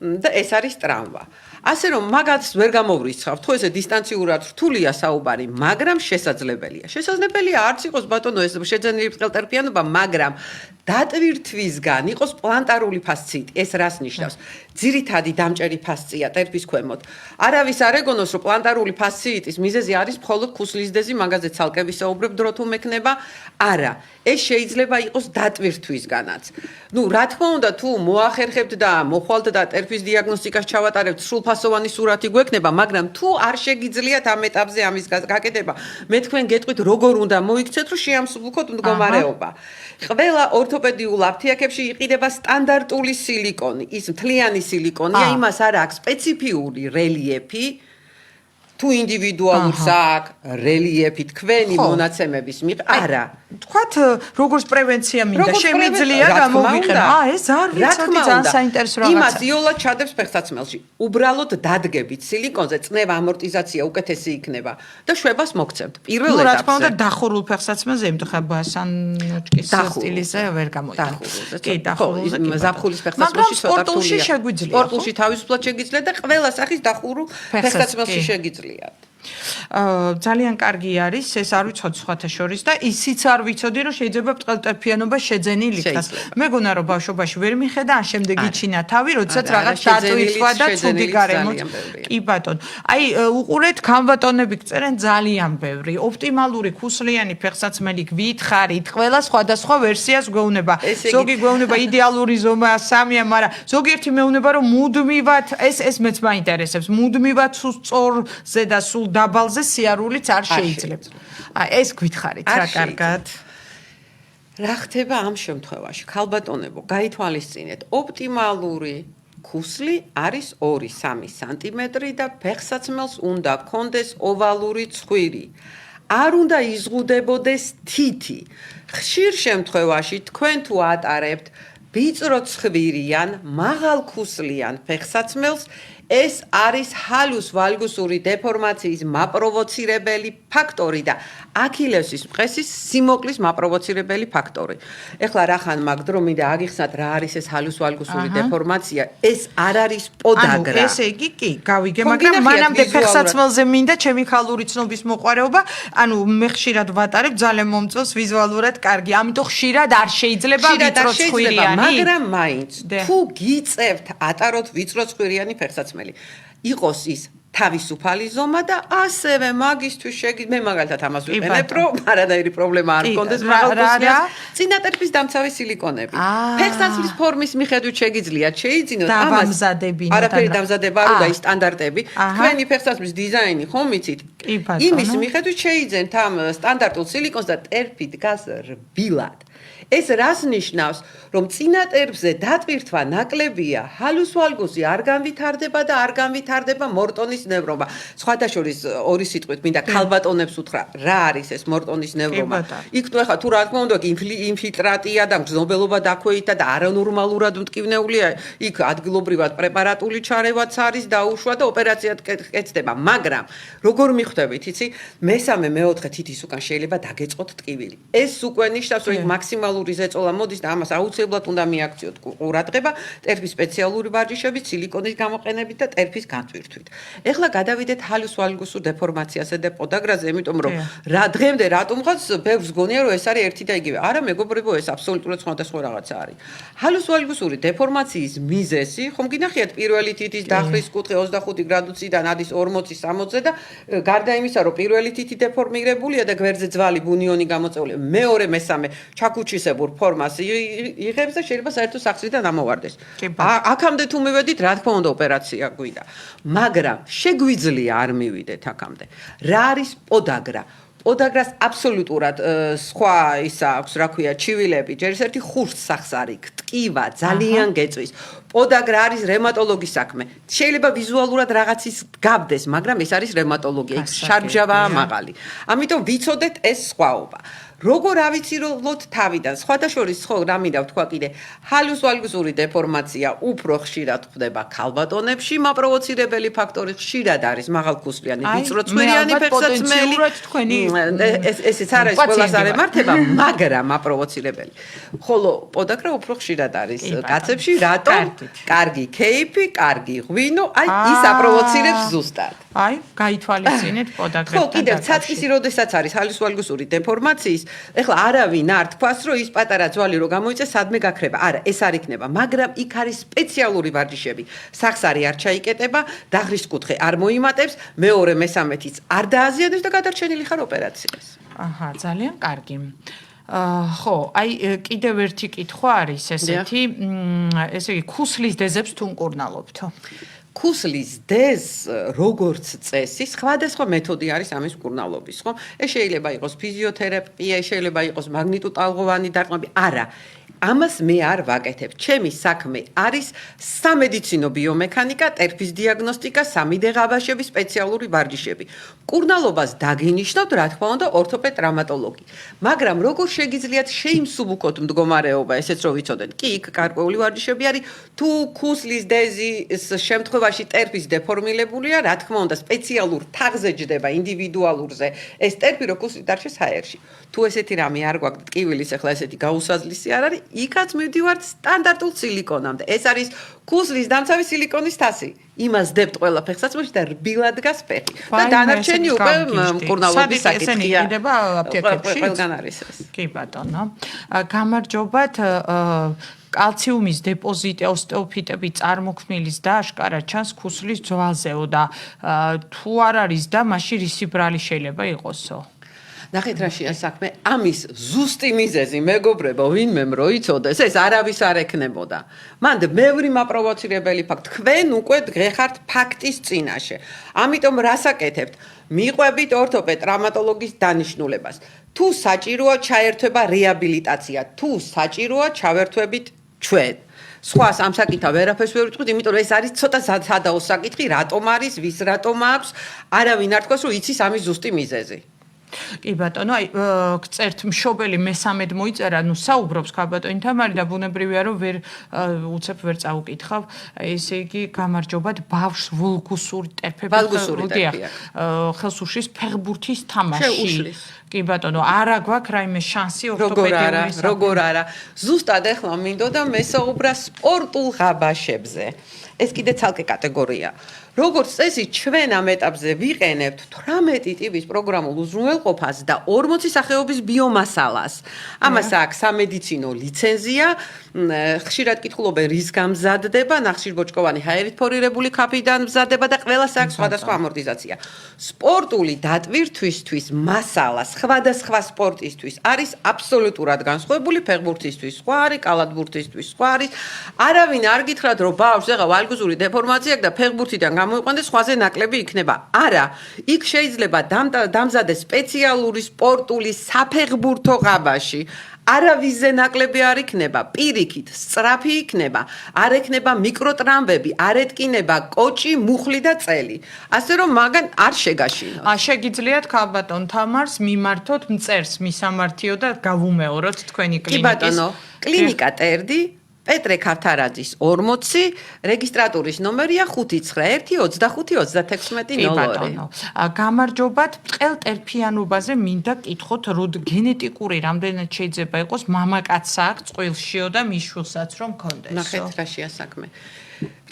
და ეს არის ტრავმა. ასე რომ მაგას ვერ გამოვრიცხავთ, ხო ესე დისტანციურად რთულია საუბარი, მაგრამ შესაძლებელია. შესაძლებელია არც იყოს ბატონო ეს შეძენილი ბრწყელტერფიანობა, მაგრამ დატვირთვისგან იყოს პლანტარული ფასციტი. ეს რას ნიშნავს? ძირითადი დამჭერი ფასცია ტერფის ქვემოთ. არავის არ ეგონოს, რომ პლანტარული ფასციტის მიზეზი არის მხოლოდ ქუსლისდეზი, მაგაზე ცალკე ვისაუბრებ დრო თუ მექნება. არა, ეს შეიძლება იყოს დატვირთვისგანაც. ნუ რა თქმა უნდა, თუ მოახერხებთ და მოხვალთ და ტერფის დიაგნოსტიკას ჩავატარებთ, სრულფასოვანი სურათი გვექნება, მაგრამ თუ არ შეგიძლიათ ამ ეტაპზე ამის გაკეთება, მე თქვენ გეტყვით, როგორ უნდა მოიქცეთ, რომ შეამსუბუქოთ მდგომარეობა. ყველა ორთოპედიულ აფთიაქებში იყიდება სტანდარტული სილიკონი, ის მთლიანი სილიკონია, იმას არ აქვს სპეციფიური რელიეფი. თუ ინდივიდუალურს აქვს რელიეფი თქვენი მონაცემების არა. თქვათ როგორც პრევენცია მინდა შემიძლია გამოვიყენო. ეს არ ვიცოდი ძალიან საინტერესო რაღაცა. იმას იოლად ჩადებს ფეხსაცმელში. უბრალოდ დადგებით სილიკონზე, წნევა ამორტიზაცია უკეთესი იქნება და შვებას მოგცემთ. პირველ ეტაპზე. რა თქმა უნდა დახურულ ფეხსაცმელზე ემთხვევა ბასანოჩკის სტილზე ვერ გამოიყენა. კი, დახურულზე. ზაფხულის ფეხსაცმელში ცოტა სპორტულში შეგვიძლია. სპორტულში თავისუფლად შეგიძლიათ და ყველა სახის დახურულ ფეხსაცმელში შეგიძლიათ. ძალიან კარგი არის, ეს არ ვიცოდი სხვათა შორის და ისიც არ ვიცოდი, რომ შეიძლება ბრტყელტეფიანობა შეძენილ იქნას. მეგონა რომ ბავშვობაში ვერ მიხედა, ან შემდეგ იჩინა თავი, როდესაც რაღაც დატვირთვა და ცუდი გარემოც. კი ბატონო. აი, უყურეთ, გამბატონები გწერენ ძალიან ბევრი. ოპტიმალური ქუსლიანი ფეხსაცმელი გვითხრით, ყველა სხვადასხვა ვერსიას გვეუბნება. ზოგი გვეუბნება იდეალური ზომა 3-ია, მაგრამ ზოგიერთი მეუბნება, რომ მუდმივად ეს მეც მაინტერესებს. მუდმივად სწორზე და სულ დაბალზე სიარულიც არ შეიძლება. ეს გითხარით რა კარგად. რა ხდება ამ შემთხვევაში? ქალბატონებო, გაითვალისწინეთ, ოპტიმალური ქუსლი არის 2-3 სანტიმეტრი და ფეხსაცმელს უნდა გქონდეს ოვალური ცხვირი. არ უნდა იზღუდებოდეს თითი. ხშირ შემთხვევაში თქვენ თუ ატარებთ ვიწრო ცხვირიან, მაღალქუსლიან ფეხსაცმელს, ეს არის ჰალუს-ვალგუსური დეფორმაციის მაპროვოცირებელი ფაქტორი და აქილევსის მყესის სიმოკლის მაპროვოცირებელი ფაქტორი. ეხლა რახან მაგ დრო მინდა აგიხსნათ რა არის ეს ჰალუს-ვალგუსური დეფორმაცია? ეს არ არის პოდაგრა. ესე იგი კი, გავიგე, მაგრამ მანამდე ფეხსაცმელზე მინდა ჩემი ქალური ცნობის მოყარეობა, ანუ მე ხშირად ვატარებ, ძალიან მომწონს ვიზუალურად კარგი, ამიტომ ხშირად არ შეიძლება ვიწრო ცხვირიანი, მაგრამ მაინც თუ გიწევთ ატაროთ ვიწრო ცხვირიანი ფეხსაცმელი იყოს ის თავისუფალი ზომა და ასევე მაგისთვის მე მაგალითად ამას ვიყენებ, რომ არანაირი პრობლემა არ მქონდეს მაღალქუსლიანს. წინატერფის დამცავი სილიკონები. ფეხსაცმლის ფორმის მიხედვით შეგიძლიათ შეიძინოთ ამას. არაფერი დამზადება არ უნდა ის სტანდარტები. თქვენი ფეხსაცმლის დიზაინი ხომ იცით? იმის მიხედვით შეიძენთ ამ სტანდარტულ სილიკონს და ტერფი დგას რბილად. ეს რას ნიშნავს, რომ წინატერფზე დატვირთვა ნაკლებია, ჰალუს-ვალგუსი არ განვითარდება და არ განვითარდება მორტონის ნევრომა. სხვათა შორის ორი სიტყვით მინდა ქალბატონებს უთხრა, რა არის ეს მორტონის ნევრომა? იქ თუ ახლა თუ რა თქმა უნდა ინფილტრატია და მგრძნობელობა დაქვეითდა და არანორმალურად მტკივნეულია, იქ ადგილობრივად პრეპარატული ჩარევაც არის დაუშვა და ოპერაციად კეთდება, მაგრამ როგორ მიხვდებით, იცი? მესამე, მეოთხე თითის უკან შეიძლება დაგეწყოთ ტკივილი. ეს უკვე ნიშნავს, რომ იქ მაქსიმალური ზეწოლა მოდის და ამას აუცილებლად უნდა მიაქციოთ ყურადღება ტერფის სპეციალური ვარჯიშებით, სილიკონის გამოყენებით და ტერფის განტვირთვით. ეხლა გადავიდეთ ჰალუს-ვალგუსურ დეფორმაციასა და პოდაგრაზე, იმიტომ რომ რა დღემდე რატომღაც ბევრს გონია რომ ეს არის ერთი და იგივე. არა, მეგობრებო, ეს აბსოლუტურად სხვადასხვა რაღაცა არის. ჰალუს-ვალგუსური დეფორმაციის მიზეზი, ხომ გინახიათ პირველი თითის დახვრის კუთხე 25 გრადუსიდან ადის 40-60-ზე და გარდა იმისა, რომ პირველი თითი დეფორმირებულია და გვერდზე ძვალი ბუნიონი გამოწეულია, მეორე, მესამე ჩაქუჩისებურ ფორმას იღებს და შეიძლება საერთოდ სახსრიდან ამოვარდეს. აქამდე თუ მივედით, რა თქმა უნდა ოპერაცია გვინდა. მაგრამ შეგვიძლია არ მივიდეთ აქამდე. რა არის პოდაგრა? პოდაგრას აბსოლუტურად სხვა ისა აქვს, რა ქვია, ჩივილები, ჯერ ერთი ხურსახს არის, ტკივა, ძალიან გეწვის. პოდაგრა არის რევმატოლოგის საქმე. შეიძლება ვიზუალურად რაღაცის გაბდეს, მაგრამ ეს არის რევმატოლოგია, იქ შარბჟავაა მაღალი. ამიტომ ვიცოდეთ ეს სხვაობა. როგორ ავიცილოთ თავიდან? სხვათა შორის ხო რა მინდა ვთქვა კიდე, ჰალუს-ვალგუსური დეფორმაცია უფრო ხშირად ხდება ქალბატონებში, მაპროვოცირებელი ფაქტორი ხშირად არის მაღალქუსლიანი, ვიწროცხვირიანი ფეხსაცმელი. ესეც არის ყველას არ ემართება, მაგრამ მაპროვოცირებელი. ხოლო პოდაგრა უფრო ხშირად არის კაცებში, რატომ? კარგი კეიფი, კარგი ღვინო, აი ის აპროვოცირებს ზუსტად. აი, გაითვალისწინეთ პოდაგრასთან. ხო, კიდევ ცაცხისი როდესაც არის ჰალუს-ვალგუსური დეფორმაციის ეხლა არავინ არ თქვას, რომ ის პატარა ძვალი რო გამოიწეს, სადმე გაქრება. არა, ეს არ იქნება, მაგრამ იქ არის სპეციალური ვარჯიშები. სახსარი არ ჩაიკეტება, დაღრის კუთხე არ მოიმატებს, მეორე მესამეთიც არ დააზიანებს და გადარჩენილი ხარ ოპერაციას. აჰა, ძალიან კარგი. ხო, აი კიდევ ერთი კითხვა არის ესეთი, ესე იგი ქუსლის დეზებს თუ მკურნალობთო? ქუსლის დეზ როგორც წესი, სხვადასხვა მეთოდი არის ამის მკურნალობის, ხო? ეს შეიძლება იყოს ფიზიოთერაპია, შეიძლება იყოს მაგნიტუტალღოვანი დარტყმები. არა, ამას მე არ ვაკეთებ. ჩემი საქმე არის სამედიცინო ბიომექანიკა, ტერფის დიაგნოსტიკა, 3D ღაბაშები, სპეციალური ვარჯიშები. მკურნალობას დაგინიშნავთ, რა თქმა უნდა, ორთოპედ ტრავმატოლოგი. მაგრამ როგორ შეგიძლიათ შეიმსუბუქოთ მდგომარეობა, ესეც რო ვიცოდეთ. კი, იქ გარკვეული ვარჯიშები არის, თუ ქუსლის დეზის შემთხვევაში ტერფის დეფორმილებულია, რა თქმა უნდა, სპეციალურ თაღზე ჯდება ინდივიდუალურზე. ეს ტერფი რო ქუსლით დარჩეს ჰაერში. თუ ესეთი რამე არ გვაქვს, ტკივილის ახლა ესეთი გაუსაზლისი არ არის, იქაც მივდივართ სტანდარტულ სილიკონამდე. ეს არის ქუსლის დამცავი სილიკონის თასი. იმას დებთ ყველა ფეხსაცმელში და რბილად დგას ფეხი. და დანარჩენი უკვე მკურნალობის საკითხია. იდება აპტეკებში? ყველგან არის ეს. კი ბატონო. გამარჯობათ. კალციუმის დეპოზიტი ოსტეოფიტები წარმოქმნილის და აშკარად ჩანს ქუსლის ძვალზეო და თუ არ არის და მაშინ რისი ბრალი შეიძლება იყოსო? ნახეთ რა შეა საქმე, ამის ზუსტი მიზეზი მეგობრებო, ვინმემ რო იცოდეს, ეს არავის არ ეკნებოდა. მანდ მევრი მაპროვოცირებელი ფაქტ, თქვენ უკვე გეხართ ფაქტის წინაშე. ამიტომ რას აკეთებთ? მიყვებით ორთოპედ ტრავმატოლოგის დანიშნულებას. თუ საჭიროა ჩაერთვება რეაბილიტაცია, თუ საჭიროა ჩავერთვებით ჩვენ. სხვას ამ საკითხა ვერაფერს ვერ ვიტყვით, იმიტომ რომ ეს არის ცოტა სადაო საკითხი, რატომ არის, ვის რატომ აქვს, არავინ არ თქვას, რომ იცის ამის ზუსტი მიზეზი. კი ბატონო, აი გწერთ მშობელი მესამედ მოიწერა, ნუ საუბრობს ქალბატონი თამარი და ბუნებრივია რომ უცებ ვერ წაუკითხავ, ესე იგი გამარჯობათ ბავშვს ვულგუსური ტერფები ხელს უშლის ფეხბურთის თამაში. კი ბატონო, არა გვაქვს რაიმე შანსი ორთოპედიუმის. როგორ არა. ზუსტად ახლა მინდოდა მესაუბრა სპორტულ ღაბაშებზე. ეს კიდე ცალკე კატეგორია. როგორც წესი, ჩვენ ამ ეტაპზე ვიყენებთ 18 ტიპის პროგრამულ უზრუნველყოფას და 40 სახეობის ბიომასალას. ამას აქვს სამედიცინო ლიცენზია, ხშირად კითხულობენ რის გამზადდება, ნახშირბოჭკოვანი ჰაერით ფორირებული ქაფიდან მზადდება და ყველას აქვს სხვადასხვა ამორტიზაცია. სპორტული დატვირთვისთვის მასალა სხვადასხვა სპორტისთვის არის აბსოლუტურად განსხვავებული, ფეხბურთისთვის სხვა არის, კალათბურთისთვის სხვა არის. არავინ არ გითხრათ, რომ ბავშვს ეხა ვალგუზური დეფორმაცია აქვს და ფეხბურთიდან გამოიყვანდეს სხვაზე ნაკლები იქნება. არა, იქ შეიძლება დამზადდეს სპეციალური სპორტული საფეხბურთო ღაბაში. არავისზე ნაკლები არ იქნება, პირიქით, სწრაფი იქნება, არ ექნება მიკროტრამვები, არ ეტკინება კოჭი, მუხლი და წელი. ასე რომ მაგან არ შეგაშინოთ. შეგიძლიათ ქალბატონ თამარს მიმართოთ მწერს მისამართიო და გავუმეოროთ თქვენი კლინიკის. კი ბატონო, კლინიკა ტერდი პეტრე ქავთარაძის 40, რეგისტრატურის ნომერია 591253602. გამარჯობათ, ტყელ ტერფიანობაზე მინდა კითხოთ, რომ გენეტიკური რამდენად შეიძლება იყოს მამაკაცს აქვს წყვილშიო და მიშვილსაც რომ კონდეს. ნახეთ რა შეა საქმე.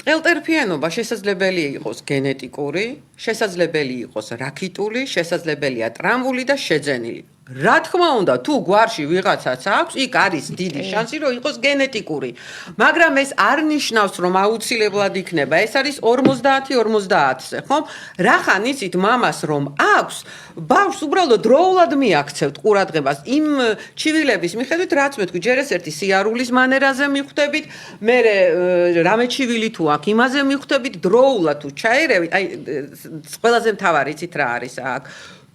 ტყელტერფიანობა შესაძლებელი იყოს გენეტიკური, შესაძლებელი იყოს რაქიტული, შესაძლებელია ტრამვული და შეძენილი. რა თქმა უნდა, თუ გვარში ვიღაცაც აქვს, იქ არის დიდი შანსი, რომ იყოს გენეტიკური. მაგრამ ეს არ ნიშნავს, რომ აუცილებლად იქნება. ეს არის 50-50-ზე, ხომ? რახან იცით მამას რომ აქვს, ბავშვს უბრალოდ დროულად მიაქცევთ ყურადღებას. იმ ჩივილების მიხედვით, რაც მე თქვი, ჯერ ეს ერთი სიარულის მანერაზე მიხვდებით, მერე რამე ჩივილი თუ აქვს, იმაზე მიხვდებით, დროულად თუ ჩაერევით, აი ყველაზე მთავარი იცით რა არის აქ?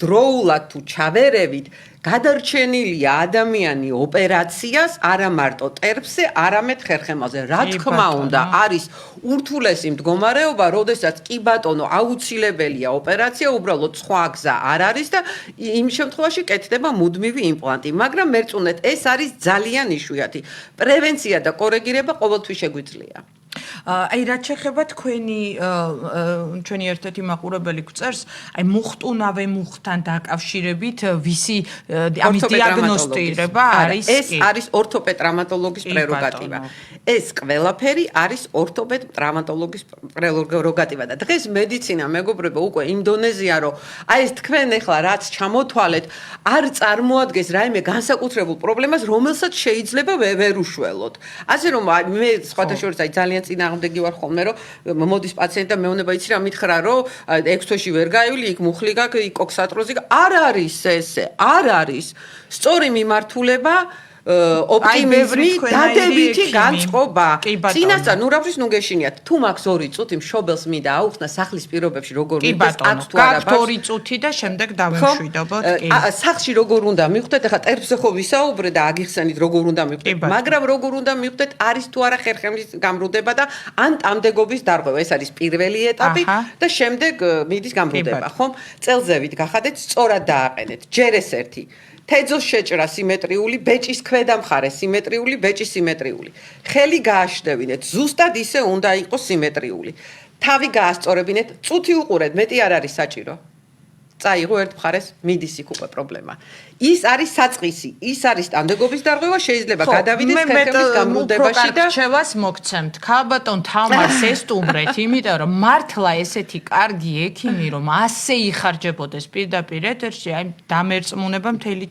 დროულად თუ ჩავერევით, გადარჩენილია ადამიანი ოპერაციას არა მარტო ტერფზე, არამედ ხერხემალზე. რა თქმა უნდა, არის ურთულესი მდგომარეობა, როდესაც კი ბატონო აუცილებელია ოპერაცია, უბრალოდ სხვა გზა არ არის და იმ შემთხვევაში კეთდება მუდმივი იმპლანტი. მაგრამ მერწუნეთ, ეს არის ძალიან იშვიათი. პრევენცია და კორეგირება ყოველთვის შეგვიძლია. აი რაც შეეხება ჩვენი ერთ-ერთი მაყურებელი გვწერს, აი მუხტუნავე მუხთან დაკავშირებით ვისი ამის დიაგნოსტირება არის ეს არის ორთოპედ ტრავმატოლოგის პრეროგატივა. ეს ყველაფერი არის ორთოპედ ტრავმატოლოგის პრეროგატივა და დღეს მედიცინა მეგობრებო უკვე იმ დონეზეა რომ აი ეს თქვენ ახლა რაც ჩამოთვალეთ არ წარმოადგენს რაიმე განსაკუთრებულ პრობლემას რომელსაც შეიძლება ვერ უშველოთ. ასე რომ მე სხვათა შორის აი ძალიან წინააღმდეგი ვარ ხოლმე რომ მოდის პაციენტი და მეუბნება იცი რა მითხრა რომ 6 თვეში ვერ გაივლი იქ მუხლი გაქვს იქ კოქსატროზი არ არის ესე არ არის სწორი მიმართულება ოპტიმიზმი დადებითი განწყობა წინასწარ ნურავშის ნუ გეშინიათ თუ მაქვს 2 წუთი მშობელს მინდა აუხსნა სახლის პირობებში როგორ მიწეს აქვს თუ არა გაქვთ 2 წუთი და შემდეგ დავემშვიდობოთ კი სახში როგორ უნდა მიხვდეთ ახლა ტერფზე ხო ვისაუბრე და აგიხსენით როგორ უნდა მიხვდეთ მაგრამ როგორ უნდა მიხვდეთ არის თუ არა ხერხემლის გამრუდება და ან ტამდეგობის დარღვევა ეს არის პირველი ეტაპი და შემდეგ მიდის გამრუდება ხომ წელზევით გახადეთ სწორად დააყენეთ ჯერ ეს ერთი თეძოს შეჭრა სიმეტრიული, ბეჭის ქვედა მხარე სიმეტრიული, ბეჭი სიმეტრიული. ხელი გააშლევინეთ, ზუსტად ისე უნდა იყოს სიმეტრიული. თავი გაასწორებინეთ, წუთი უყურეთ, მეტი არ არის საჭირო. წაიღო ერთ მხარეს, მიდის იქ უკვე პრობლემა. ის არის საწყისი, ის არის ტამდეგობის დარღვევა, შეიძლება გადავიდეს ხერხემლის გამრუდებაში და რჩევას მოგცემთ. ქალბატონ თამარს ესტუმრეთ, იმიტომ რომ მართლა ესეთი კარგი ექიმი რომ ასე იხარჯებოდეს პირდაპირ ეთერში, აი დამერწმუნება მთელი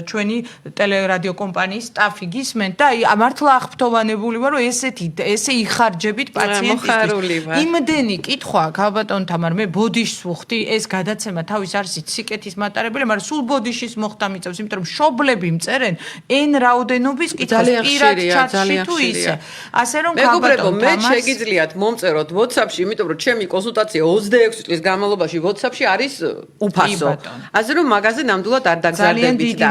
ჩვენი ტელერადიო კომპანიის სტაფი გისმენთ და აი მართლა აღფრთოვანებული ვარ რომ ესე იხარჯებით პაციენტისთვის. იმდენი კითხვა ქალბატონ თამარ მე ბოდიშს ვუხდი, ეს გადაცემა თავის არის სიკეთის მატარებელი, მაგრამ სულ ბოდიშის მოხდა მიწევს, იმიტომ რომ მშობლები მწერენ n რაოდენობის კითხვას პირად ჩატში თუ ისე. ასე რომ მეგობრებო, მე შეგიძლიათ მომწეროთ WhatsApp-ში, იმიტომ რომ ჩემი კონსულტაცია 26 წლის განმავლობაში WhatsApp-ში არის უფასო. ასე რომ მაგაზე ნამდვილად არ დაგზარდებით და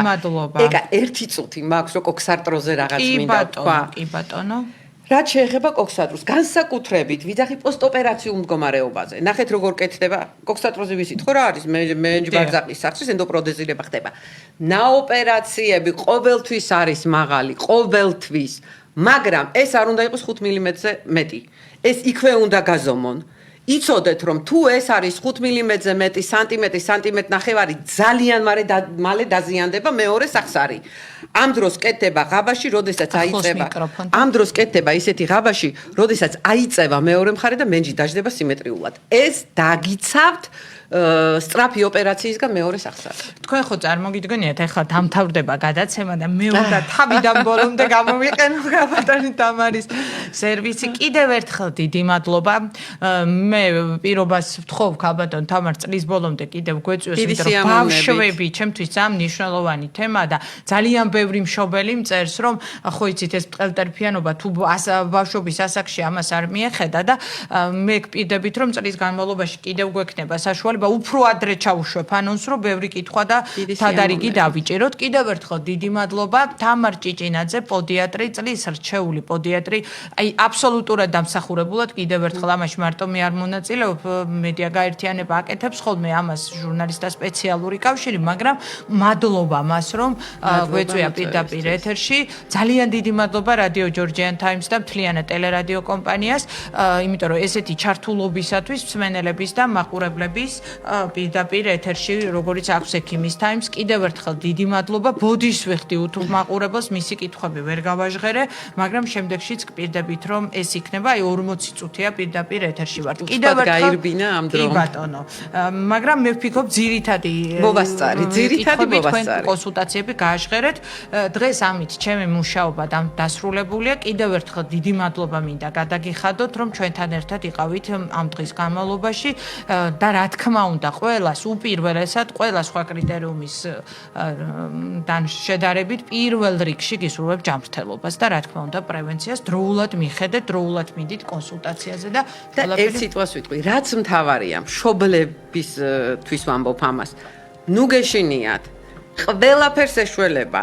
ეკა 1 წუთი მაქვს რო კოქსარტროზე რაღაც მინდა თქვა. კი ბატონო. რაც შეეხება კოქსატროზს, განსაკუთრებით ვიძახი პოსტოპერაციულ მდგომარეობაზე. ნახეთ როგორ კეთდება. კოქსატროზი ვიცით ხო რა არის? მენჯბარძაყის სახის ენდოპროდეზირება ხდება. ნაოპერაციები ყოველთვის არის მაღალი, ყოველთვის. მაგრამ ეს არ უნდა იყოს 5 მმ-ზე მეტი. ეს იქვე უნდა გაზომონ. იცოდეთ რომ თუ ეს არის 5 მმ-ზე მეტი სანტიმეტრი ნახევარი ძალიან მალე დაზიანდება მეორე სახსარი. ამ დროს კეთდება ღაბაში, როდესაც აიწება. ამ დროს კეთდება ისეთი ღაბაში, როდესაც აიწება მეორე მხარე და მენჯი დაждდება სიმეტრიულად. ეს დაგიცავთ სწრაფი ოპერაციისგან მეორე სახსარი. თქვენ ხო წარმოგიდგენიათ, ახლა დამთავრდება გადაცემა და მე უნდა თავიდან ბოლომდე გამოვიყენო ქალბატონი თამარის სერვისი. კიდევ ერთხელ დიდი მადლობა. მე პირობას ვთხოვ ქალბატონ თამარ წლის ბოლომდე კიდევ გვეწვიოს, იმიტომ რომ ბავშვები ჩემთვის ძალიან მნიშვნელოვანი თემა და ძალიან ბევრი მშობელი მწერს, რომ ხო იცით ეს მტყელტერფიანობა თუ ბავშვობის ასაკში ამას არ მიეხედა და მე გპირდებით რომ წლის განმავლობაში კიდევ გვექნება საშუალება უფრო ადრე ჩავუშვებ ანონს, რომ ბევრი კითხვა და თადარიგი დავიჭიროთ. კიდევ ერთხელ დიდი მადლობა თამარ ჭიჭინაძე, პოდიატრი, წლის რჩეული პოდიატრი. აი აბსოლუტურად დამსახურებულად კიდევ ერთხელ ამაში მარტო მე არ მონაწილეობ, მედია გაერთიანება აკეთებს ხოლმე ამას ჟურნალისტთა სპეციალური კავშირი, მაგრამ მადლობა მას რომ გვეწვია პირდაპირ ეთერში. ძალიან დიდი მადლობა რადიო ჯორჯიან ტაიმს და მთლიანად ტელერადიო კომპანიას, იმიტომ რომ ესეთი ჩართულობისათვის მსმენელების და მაყურებლების პირდაპირ ეთერში, როგორც აქვს ექიმის ტაიმს. კიდევ ერთხელ დიდი მადლობა. ბოდიშს ვიხდი უთუღ მაყურებელს, მისი კითხვები ვერ გავაჟღერე, მაგრამ შემდეგშიც გპირდებით რომ ეს იქნება, აი 40 წუთია პირდაპირ ეთერში ვართ. კიდევ ერთხელ გაირბინა ამ დრო. კი ბატონო. მაგრამ მე ვფიქრობ ძირითადი მოვასწარი. კონსულტაციები გააჟღერეთ. დღეს ამით ჩემი მუშაობა დასრულებულია. კიდევ ერთხელ დიდი მადლობა მინდა გადაგიხადოთ, რომ ჩვენთან ერთად იყავით ამ დღის განმავლობაში და რა თქმა უნდა, ყველას უპირველესად, ყველა სხვა კრიტერიუმისთან შედარებით პირველ რიგში გისურვებ ჯანმრთელობას და რა თქმა უნდა, პრევენციას დროულად მიხედეთ, დროულად მიდით კონსულტაციაზე და ერთ სიტყვას ვიტყვი, რაც მთავარია, მშობლებისთვის ვამბობ ამას. ნუ გეშინიათ, ყველაფერს ეშველება.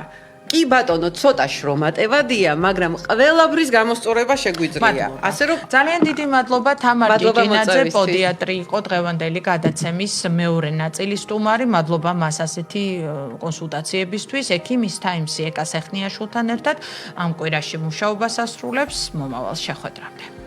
კი ბატონო, ცოტა შრომატევადია, მაგრამ ყველაფრის გამოსწორება შეგვიძლია. ასე რომ ძალიან დიდი მადლობა თამარ ჭიჭინაძე, პოდიატრი იყო დღევანდელი გადაცემის მეორე ნაწილის სტუმარი. მადლობა მას ასეთი კონსულტაციებისთვის. ექიმის ტაიმსი ეკა სეხნიაშვილთან ერთად ამ კვირაში მუშაობას ასრულებს. მომავალ შეხვედრამდე.